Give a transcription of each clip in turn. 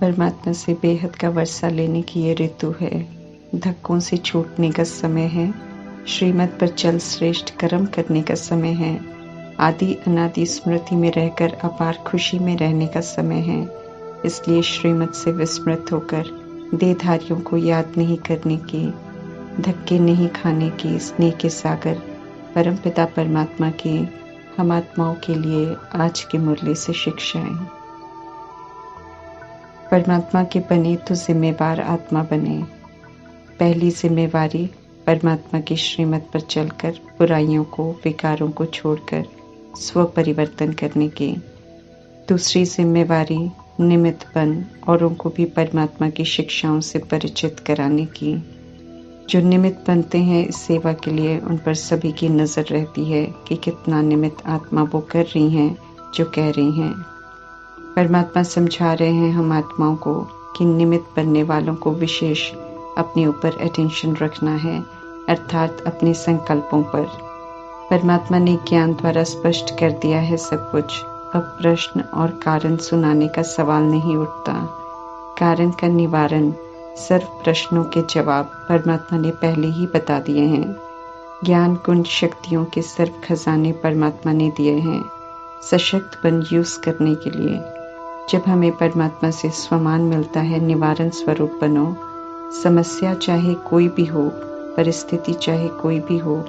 परमात्मा से बेहद का वर्षा लेने की ये ऋतु है। धक्कों से छूटने का समय है। श्रीमत पर चल श्रेष्ठ कर्म करने का समय है। आदि अनादि स्मृति में रहकर अपार खुशी में रहने का समय है। इसलिए श्रीमत से विस्मृत होकर देहधारियों को याद नहीं करने की, धक्के नहीं खाने की स्नेह के सागर परमपिता परमात्मा की हम आत्माओं के लिए आज की मुरली से शिक्षाएं। परमात्मा के बने तो जिम्मेवार आत्मा बने। पहली जिम्मेवारी परमात्मा की श्रीमत पर चलकर बुराइयों को, विकारों को छोड़कर स्व परिवर्तन करने की। दूसरी जिम्मेवारी निमित्त बन औरों को भी परमात्मा की शिक्षाओं से परिचित कराने की। जो निमित्त बनते हैं इस सेवा के लिए, उन पर सभी की नजर रहती है कि कितना निमित्त आत्मा वो कर रही हैं जो कह रही हैं। परमात्मा समझा रहे हैं हम आत्माओं को कि निमित्त बनने वालों को विशेष अपने ऊपर अटेंशन रखना है, अर्थात अपने संकल्पों पर। परमात्मा ने ज्ञान द्वारा स्पष्ट कर दिया है सब कुछ। अब प्रश्न और कारण सुनाने का सवाल नहीं उठता। कारण का निवारण, सर्व प्रश्नों के जवाब परमात्मा ने पहले ही बता दिए हैं। ज्ञान कुंज शक्तियों के सर्व खजाने परमात्मा ने दिए हैं सशक्त बन यूज करने के लिए। जब हमें परमात्मा से स्वमान मिलता है, निवारण स्वरूप बनो। समस्या चाहे कोई भी हो, परिस्थिति चाहे कोई भी हो,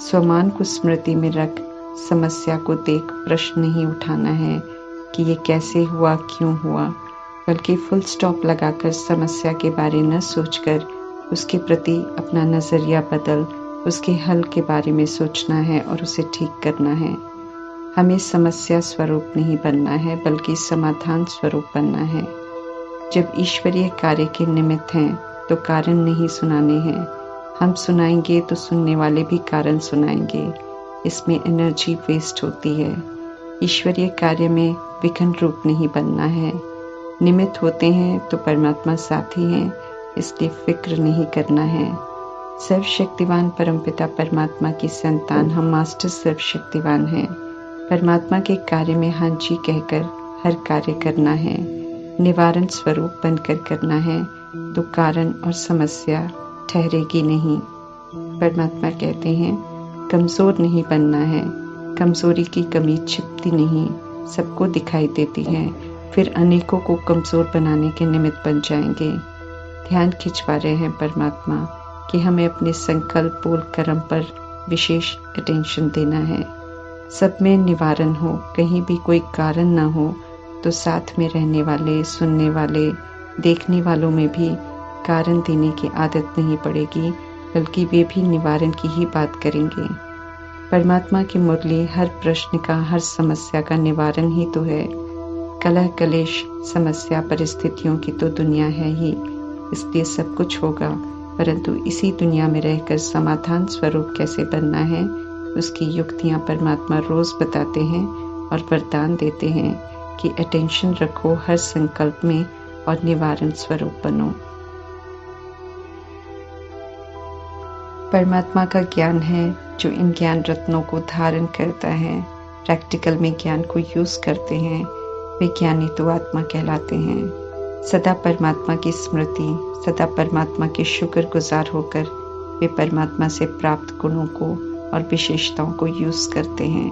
स्वमान को स्मृति में रख समस्या को देख प्रश्न नहीं उठाना है कि ये कैसे हुआ, क्यों हुआ, बल्कि फुल स्टॉप लगाकर समस्या के बारे न सोचकर उसके प्रति अपना नजरिया बदल उसके हल के बारे में सोचना है और उसे ठीक करना है। हमें समस्या स्वरूप नहीं बनना है, बल्कि समाधान स्वरूप बनना है। जब ईश्वरीय कार्य के निमित्त हैं तो कारण नहीं सुनाने हैं। हम सुनाएंगे तो सुनने वाले भी कारण सुनाएंगे। इसमें एनर्जी वेस्ट होती है। ईश्वरीय कार्य में विघ्न रूप नहीं बनना है। निमित्त होते हैं तो परमात्मा साथी हैं, इसलिए फिक्र नहीं करना है। सर्वशक्तिवान परमपिता परमात्मा की संतान हम मास्टर सर्वशक्तिवान हैं। परमात्मा के कार्य में हाँ जी कहकर हर कार्य करना है। निवारण स्वरूप बनकर करना है तो कारण और समस्या ठहरेगी नहीं। परमात्मा कहते हैं कमजोर नहीं बनना है। कमजोरी की कमी छिपती नहीं, सबको दिखाई देती है, फिर अनेकों को कमजोर बनाने के निमित्त बन जाएंगे। ध्यान खिंचवा रहे हैं परमात्मा कि हमें अपने संकल्प, बोल, कर्म पर विशेष अटेंशन देना है। सब में निवारण हो, कहीं भी कोई कारण ना हो तो साथ में रहने वाले, सुनने वाले, देखने वालों में भी कारण देने की आदत नहीं पड़ेगी, बल्कि वे भी निवारण की ही बात करेंगे। परमात्मा की मुरली हर प्रश्न का, हर समस्या का निवारण ही तो है। कलह कलेश, समस्या, परिस्थितियों की तो दुनिया है ही, इसलिए सब कुछ होगा, परंतु इसी दुनिया में रहकर समाधान स्वरूप कैसे बनना है, उसकी युक्तियां परमात्मा रोज बताते हैं और वरदान देते हैं कि अटेंशन रखो हर संकल्प में और निवारण स्वरूप बनो। परमात्मा का ज्ञान है जो इन ज्ञान रत्नों को धारण करता है, प्रैक्टिकल में ज्ञान को यूज करते हैं, वे ज्ञानी तो आत्मा कहलाते हैं। सदा परमात्मा की स्मृति, सदा परमात्मा के शुक्रगुजार होकर वे परमात्मा से प्राप्त गुणों को और विशेषताओं को यूज करते हैं।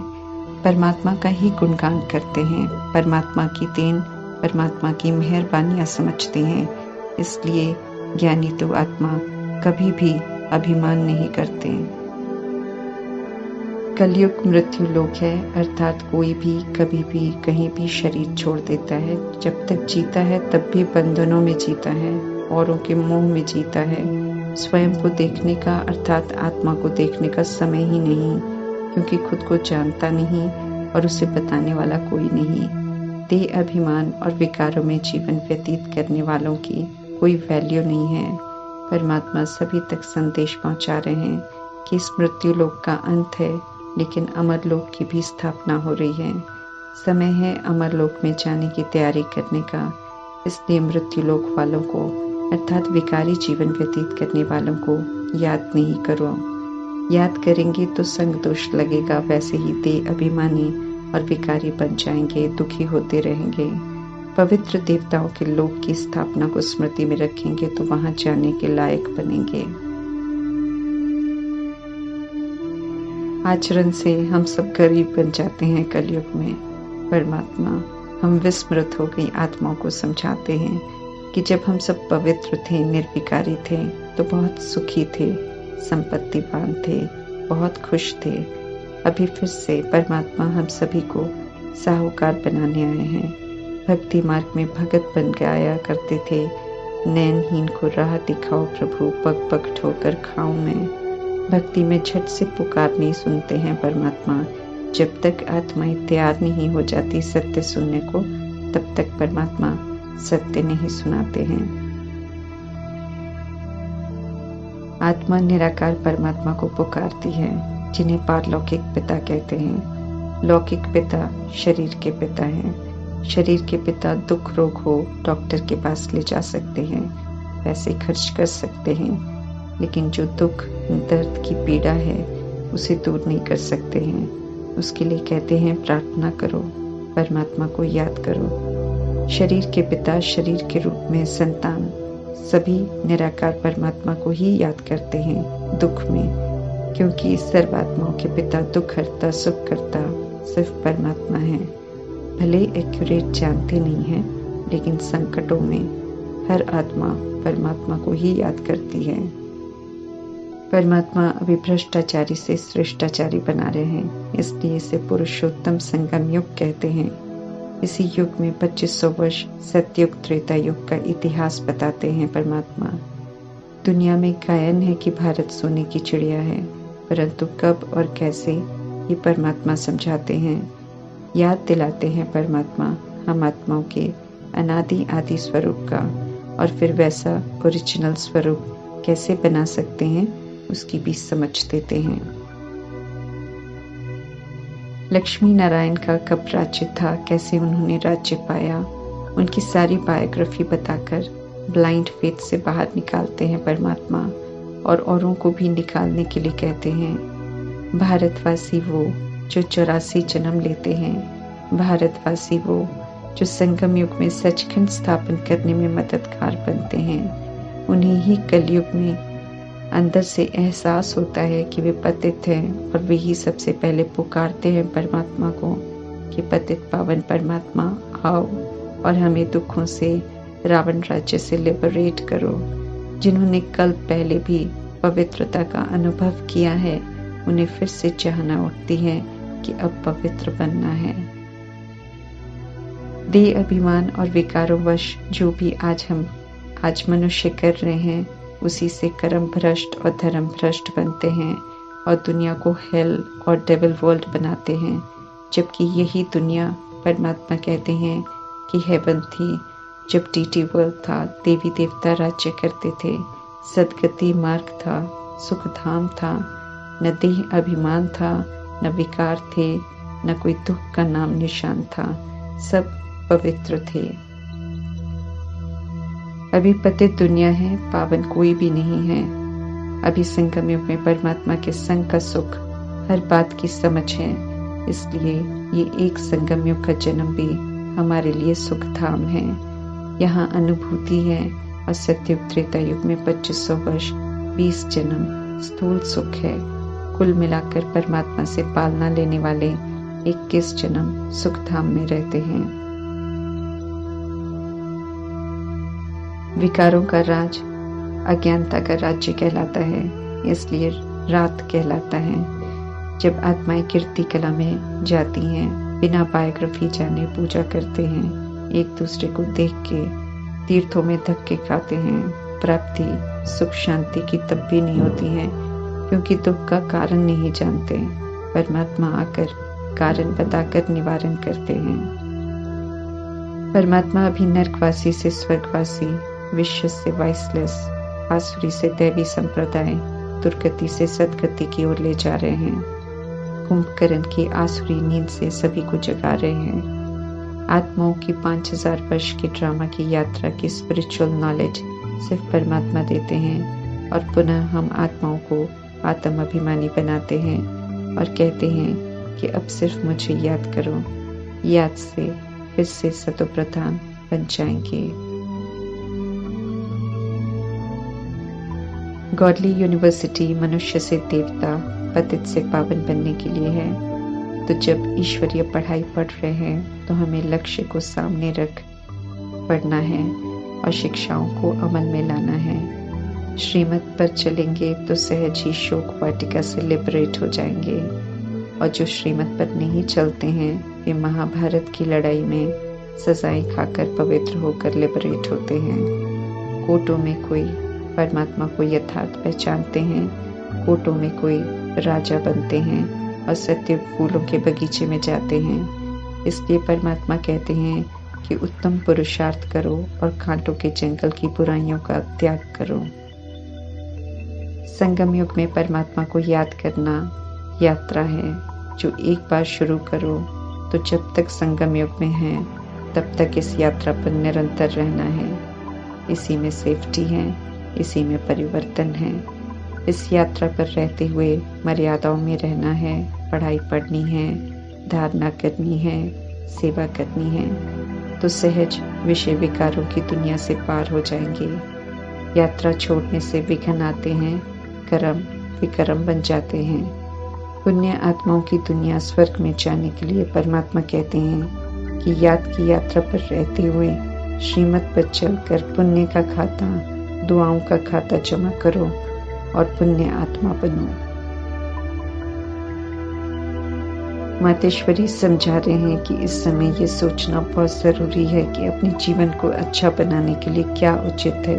परमात्मा का ही गुणगान करते हैं, परमात्मा की देन, परमात्मा की मेहरबानियां समझते हैं। इसलिए ज्ञानी तो आत्मा कभी भी अभिमान नहीं करते। कलयुग मृत्यु लोक है, अर्थात कोई भी कभी भी कहीं भी शरीर छोड़ देता है। जब तक जीता है तब भी बंधनों में जीता है, औरों के मोह में जीता है। स्वयं को देखने का, अर्थात आत्मा को देखने का समय ही नहीं, क्योंकि खुद को जानता नहीं और उसे बताने वाला कोई नहीं। देह अभिमान और विकारों में जीवन व्यतीत करने वालों की कोई वैल्यू नहीं है। परमात्मा सभी तक संदेश पहुंचा रहे हैं कि इस मृत्यु लोक का अंत है, लेकिन अमर लोक की भी स्थापना हो रही है। समय है अमर लोक में जाने की तैयारी करने का। इसलिए मृत्यु लोक वालों को, अर्थात विकारी जीवन व्यतीत करने वालों को याद नहीं करो। याद करेंगे तो संग दोष लगेगा, वैसे ही देह अभिमानी और विकारी बन जाएंगे, दुखी होते रहेंगे। पवित्र देवताओं के लोक की स्थापना को स्मृति में रखेंगे तो वहां जाने के लायक बनेंगे। आचरण से हम सब गरीब बन जाते हैं कलयुग में। परमात्मा हम विस्मृत हो गई आत्माओं को समझाते हैं कि जब हम सब पवित्र थे, निर्विकारी थे, तो बहुत सुखी थे, संपत्तिवान थे, बहुत खुश थे। अभी फिर से परमात्मा हम सभी को साहूकार बनाने आए हैं। भक्ति मार्ग में भगत बन के आया करते थे। नैनहीन को राह दिखाओ प्रभु, पग पग ठोकर खाऊं मैं। भक्ति में झट से पुकार नहीं सुनते हैं परमात्मा। जब तक आत्माएं तैयार नहीं हो जाती सत्य सुनने को, तब तक परमात्मा सत्य नहीं सुनाते हैं। आत्मा निराकार परमात्मा को पुकारती है, जिन्हें पारलौकिक पिता कहते हैं। लौकिक पिता शरीर के पिता हैं। शरीर के पिता दुख रोग हो डॉक्टर के पास ले जा सकते हैं, पैसे खर्च कर सकते हैं, लेकिन जो दुख दर्द की पीड़ा है उसे दूर नहीं कर सकते हैं। उसके लिए कहते हैं प्रार्थना करो, परमात्मा को याद करो। शरीर के पिता शरीर के रूप में संतान सभी निराकार परमात्मा को ही याद करते हैं दुख में, क्योंकि सर्वात्माओं के पिता दुख हरता सुख करता सिर्फ परमात्मा है। भले एक्यूरेट जानते नहीं हैं, लेकिन संकटों में हर आत्मा परमात्मा को ही याद करती है। परमात्मा अभी भ्रष्टाचारी से श्रेष्ठाचारी बना रहे हैं, इसलिए इसे पुरुषोत्तम संगम युग कहते हैं। इसी युग में 2500 वर्ष सतयुग त्रेता युग का इतिहास बताते हैं परमात्मा। दुनिया में गायन है कि भारत सोने की चिड़िया है, परंतु कब और कैसे ये परमात्मा समझाते हैं। याद दिलाते हैं परमात्मा हम आत्माओं के अनादि आदि स्वरूप का, और फिर वैसा ओरिजिनल स्वरूप कैसे बना सकते हैं उसकी भी समझ देते हैं। लक्ष्मी नारायण का कब राज्य था, कैसे उन्होंने राज्य पाया, उनकी सारी बायोग्राफी बताकर ब्लाइंड फेथ से बाहर निकालते हैं परमात्मा, और औरों को भी निकालने के लिए कहते हैं। भारतवासी वो जो 84 जन्म लेते हैं, भारतवासी वो जो संगम युग में सचखंड स्थापन करने में मददगार बनते हैं। उन्हें ही कलयुग में अंदर से एहसास होता है कि वे पतित हैं, और वे ही सबसे पहले पुकारते हैं परमात्मा को कि पतित पावन परमात्मा आओ और हमें दुखों से, रावण राज्य से लिबरेट करो। जिन्होंने कल पहले भी पवित्रता का अनुभव किया है, उन्हें फिर से चाहना उठती है कि अब पवित्र बनना है। देह अभिमान और विकारों वश जो भी आज मनुष्य कर रहे हैं, उसी से कर्म भ्रष्ट और धर्म भ्रष्ट बनते हैं और दुनिया को हेल और डेविल वर्ल्ड बनाते हैं, जबकि यही दुनिया परमात्मा कहते हैं कि हेवन थी। जब टीटी वर्ल्ड था, देवी देवता राज्य करते थे, सदगति मार्ग था, सुख धाम था, न देह अभिमान था, न विकार थे, न कोई दुख का नाम निशान था, सब पवित्र थे। अभी पतित दुनिया है, पावन कोई भी नहीं है। अभी संगम युग में परमात्मा के संग का सुख हर बात की समझ है, इसलिए ये एक संगम युग का जन्म भी हमारे लिए सुख धाम है। यहाँ अनुभूति है, और सतयुग त्रेता युग में 2500 वर्ष 20 जन्म स्थूल सुख है। कुल मिलाकर परमात्मा से पालना लेने वाले 21 जन्म सुख धाम में रहते हैं। विकारों का राज अज्ञानता का राज्य कहलाता है, इसलिए रात कहलाता है। जब आत्माएं कीर्ति कला में जाती हैं, बिना बायोग्राफी जाने पूजा करते हैं, एक दूसरे को देख के तीर्थों में धक्के खाते हैं, प्राप्ति सुख शांति की तब भी नहीं होती है, क्योंकि दुख का कारण नहीं जानते। परमात्मा आकर कारण बताकर निवारण करते हैं। परमात्मा अभी नरकवासी से स्वर्गवासी, विश्व से वाइसलेस, आसुरी से दैवी संप्रदाय, दुर्गति से सदगति की ओर ले जा रहे हैं। कुंभकर्ण की आसुरी नींद से सभी को जगा रहे हैं। आत्माओं की 5000 वर्ष की ड्रामा की यात्रा की स्पिरिचुअल नॉलेज सिर्फ परमात्मा देते हैं, और पुनः हम आत्माओं को आत्म अभिमानी बनाते हैं और कहते हैं कि अब सिर्फ मुझे याद करो। याद से फिर से सतो प्रधान बन जाएंगे। गॉडली यूनिवर्सिटी मनुष्य से देवता, पतित से पावन बनने के लिए है। तो जब ईश्वरीय पढ़ाई पढ़ रहे हैं तो हमें लक्ष्य को सामने रख पढ़ना है और शिक्षाओं को अमल में लाना है। श्रीमत पर चलेंगे तो सहज ही शोक वाटिका से लिबरेट हो जाएंगे, और जो श्रीमत पर नहीं चलते हैं वे महाभारत की लड़ाई में सजाएं खाकर पवित्र होकर लिबरेट होते हैं। कोटों में कोई परमात्मा को यथार्थ पहचानते हैं, कोटों में कोई राजा बनते हैं और सत्य फूलों के बगीचे में जाते हैं। इसलिए परमात्मा कहते हैं कि उत्तम पुरुषार्थ करो और कांटों के जंगल की बुराइयों का त्याग करो। संगम युग में परमात्मा को याद करना यात्रा है जो एक बार शुरू करो तो जब तक संगम युग में है तब तक इस यात्रा पर निरंतर रहना है। इसी में सेफ्टी है, इसी में परिवर्तन है। इस यात्रा पर रहते हुए मर्यादाओं में रहना है, पढ़ाई पढ़नी है, धारणा करनी है, सेवा करनी है, तो सहज विषय विकारों की दुनिया से पार हो जाएंगे। यात्रा छोड़ने से विघ्न आते हैं, कर्म विकर्म बन जाते हैं। पुण्य आत्माओं की दुनिया स्वर्ग में जाने के लिए परमात्मा कहते हैं कि याद की यात्रा पर रहते हुए श्रीमत पर चलकर पुण्य का खाता, दुआओं का खाता जमा करो और पुण्य आत्मा बनो। मातेश्वरी समझा रहे हैं कि इस समय ये सोचना बहुत जरूरी है कि अपने जीवन को अच्छा बनाने के लिए क्या उचित है,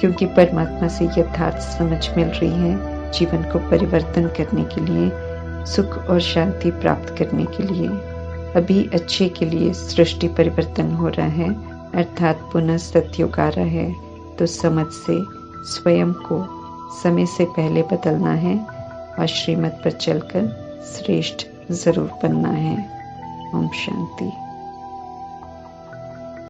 क्योंकि परमात्मा से यथार्थ समझ मिल रही है। जीवन को परिवर्तन करने के लिए, सुख और शांति प्राप्त करने के लिए, अभी अच्छे के लिए सृष्टि परिवर्तन हो रहा है, अर्थात पुनः सत्युग आ रहा है। तो समझ से स्वयं को समय से पहले बदलना है और श्रीमत पर चलकर श्रेष्ठ जरूर बनना है। ओम शांति।